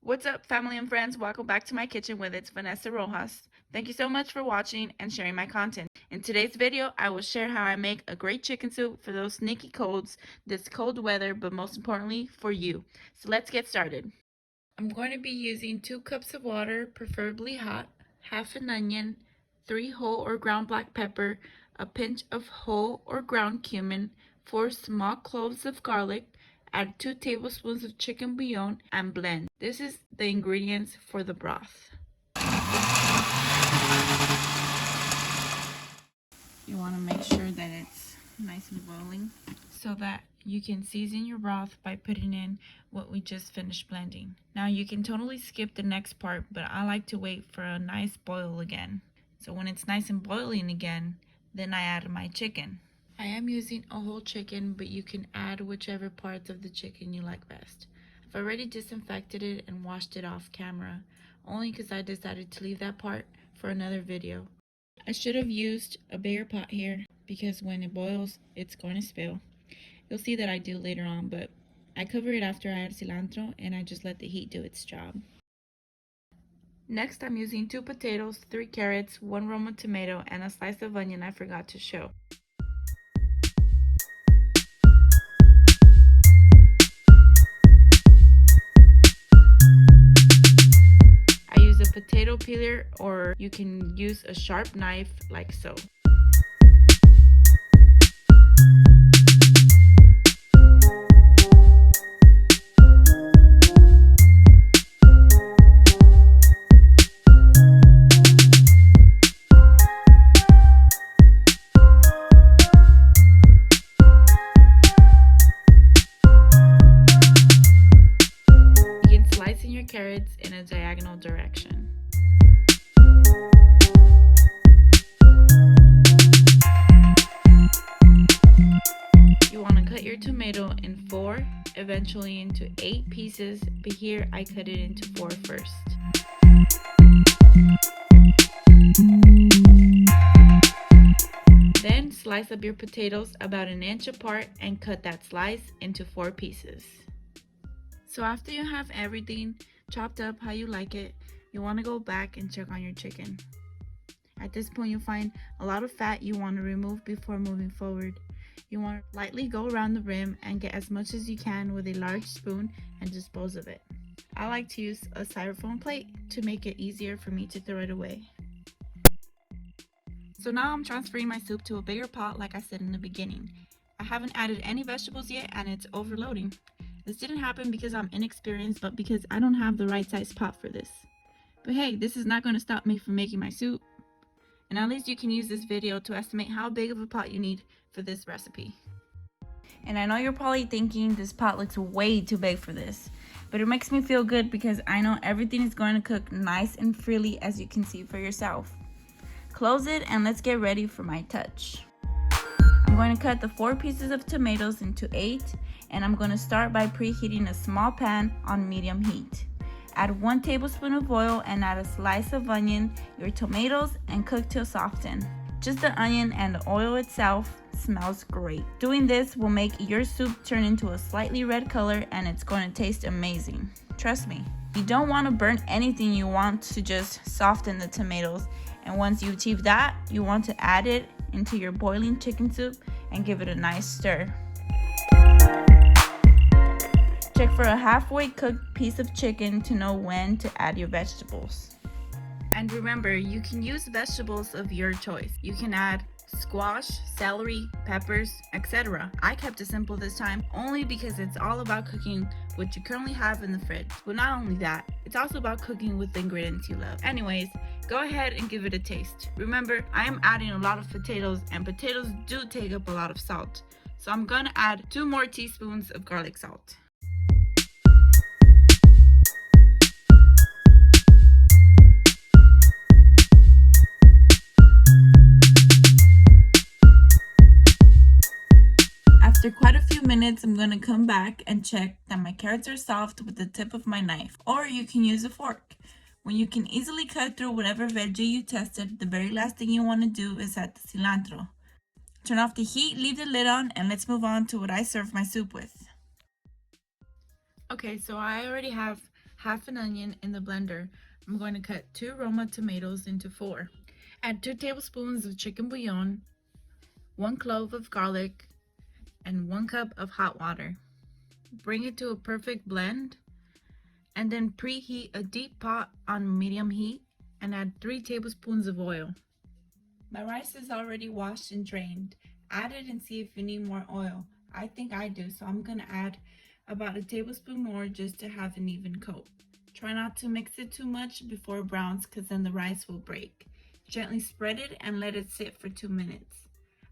What's up, family and friends? Welcome back to my kitchen with it's Vanessa Rojas. Thank you so much for watching and sharing my content. In today's video, I will share how I make a great chicken soup for those sneaky colds, this cold weather, but most importantly, for you. So let's get started. I'm going to be using 2 cups of water, preferably hot, half an onion, 3 whole or ground black pepper, a pinch of whole or ground cumin, 4 small cloves of garlic, add 2 tablespoons of chicken bouillon, and blend. This is the ingredients for the broth. You want to make sure that it's nice and boiling so that you can season your broth by putting in what we just finished blending. Now you can totally skip the next part, but I like to wait for a nice boil again. So when it's nice and boiling again, then I add my chicken. I am using a whole chicken, but you can add whichever parts of the chicken you like best. I've already disinfected it and washed it off camera, only because I decided to leave that part for another video. I should have used a bigger pot here because when it boils, it's going to spill. You'll see that I do later on, but I cover it after I add cilantro and I just let the heat do its job. Next, I'm using 2 potatoes, 3 carrots, 1 Roma tomato, and a slice of onion I forgot to show. I use a potato peeler, or you can use a sharp knife like so. Begin slicing your carrots in a diagonal direction. You want to cut your tomato in 4, eventually into 8 pieces, but here I cut it into 4 first. Then slice up your potatoes about an inch apart and cut that slice into 4 pieces. So after you have everything chopped up how you like it, you want to go back and check on your chicken. At this point, you'll find a lot of fat you want to remove before moving forward. You want to lightly go around the rim and get as much as you can with a large spoon and dispose of it. I like to use a styrofoam plate to make it easier for me to throw it away. So now I'm transferring my soup to a bigger pot like I said in the beginning. I haven't added any vegetables yet and it's overloading. This didn't happen because I'm inexperienced, but because I don't have the right size pot for this. But hey, this is not going to stop me from making my soup. And at least you can use this video to estimate how big of a pot you need for this recipe. And I know you're probably thinking this pot looks way too big for this, but it makes me feel good because I know everything is going to cook nice and freely, as you can see for yourself. Close it and let's get ready for my touch. I'm going to cut the 4 pieces of tomatoes into 8, and I'm going to start by preheating a small pan on medium heat. Add 1 tablespoon of oil and add a slice of onion, your tomatoes, and cook till soften. Just the onion and the oil itself smells great. Doing this will make your soup turn into a slightly red color and it's going to taste amazing. Trust me. You don't want to burn anything, you want to just soften the tomatoes. And once you achieve that, you want to add it into your boiling chicken soup and give it a nice stir. Check for a halfway cooked piece of chicken to know when to add your vegetables. And remember, you can use vegetables of your choice. You can add squash, celery, peppers, etc. I kept it simple this time only because it's all about cooking what you currently have in the fridge. But not only that, it's also about cooking with the ingredients you love. Anyways, go ahead and give it a taste. Remember, I am adding a lot of potatoes and potatoes do take up a lot of salt. So I'm gonna add 2 more teaspoons of garlic salt. After quite a few minutes, I'm going to come back and check that my carrots are soft with the tip of my knife, or you can use a fork. When you can easily cut through whatever veggie you tested, the very last thing you want to do is add the cilantro. Turn off the heat, leave the lid on, and let's move on to what I serve my soup with. Okay, so I already have half an onion in the blender. I'm going to cut 2 Roma tomatoes into 4. Add 2 tablespoons of chicken bouillon, 1 clove of garlic, and 1 cup of hot water. Bring it to a perfect blend, and then preheat a deep pot on medium heat and add 3 tablespoons of oil. My rice is already washed and drained. Add it and see if you need more oil. I think I do, so I'm going to add about a tablespoon more just to have an even coat. Try not to mix it too much before it browns because then the rice will break. Gently spread it and let it sit for 2 minutes.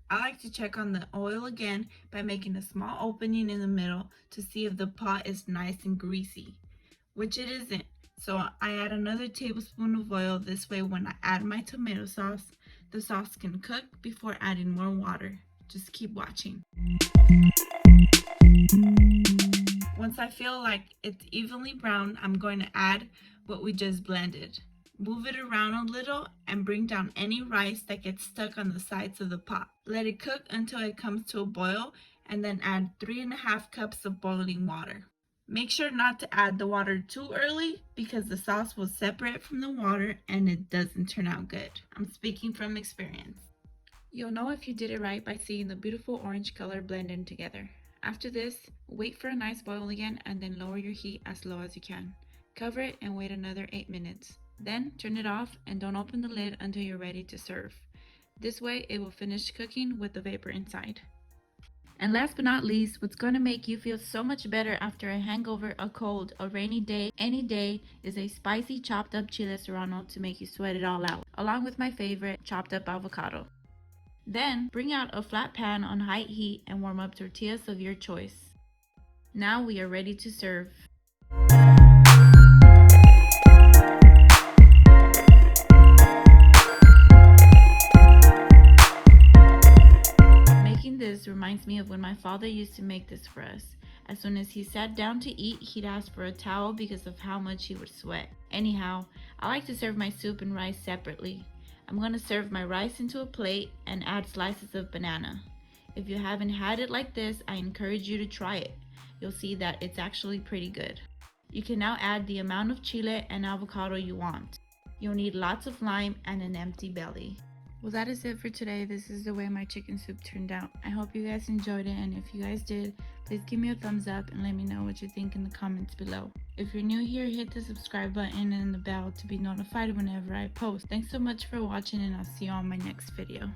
I like to check on the oil again by making a small opening in the middle to see if the pot is nice and greasy, which it isn't. So I add another tablespoon of oil. This way when I add my tomato sauce, the sauce can cook before adding more water. Just keep watching. Once I feel like it's evenly browned, I'm going to add what we just blended. Move it around a little and bring down any rice that gets stuck on the sides of the pot. Let it cook until it comes to a boil and then add 3.5 cups of boiling water. Make sure not to add the water too early because the sauce will separate from the water and it doesn't turn out good. I'm speaking from experience. You'll know if you did it right by seeing the beautiful orange color blend in together. After this, wait for a nice boil again and then lower your heat as low as you can. Cover it and wait another 8 minutes. Then turn it off and don't open the lid until you're ready to serve. This way it will finish cooking with the vapor inside. And last but not least, what's going to make you feel so much better after a hangover, a cold, a rainy day, any day, is a spicy chopped up chile serrano to make you sweat it all out, along with my favorite, chopped up avocado. Then bring out a flat pan on high heat and warm up tortillas of your choice. Now we are ready to serve. Making this reminds me of when my father used to make this for us. As soon as he sat down to eat, he'd ask for a towel because of how much he would sweat. Anyhow, I like to serve my soup and rice separately. I'm going to serve my rice into a plate and add slices of banana. If you haven't had it like this, I encourage you to try it. You'll see that it's actually pretty good. You can now add the amount of chile and avocado you want. You'll need lots of lime and an empty belly. Well, that is it for today. This is the way my chicken soup turned out. I hope you guys enjoyed it, and if you guys did, please give me a thumbs up and let me know what you think in the comments below. If you're new here, hit the subscribe button and the bell to be notified whenever I post. Thanks so much for watching, and I'll see you on my next video.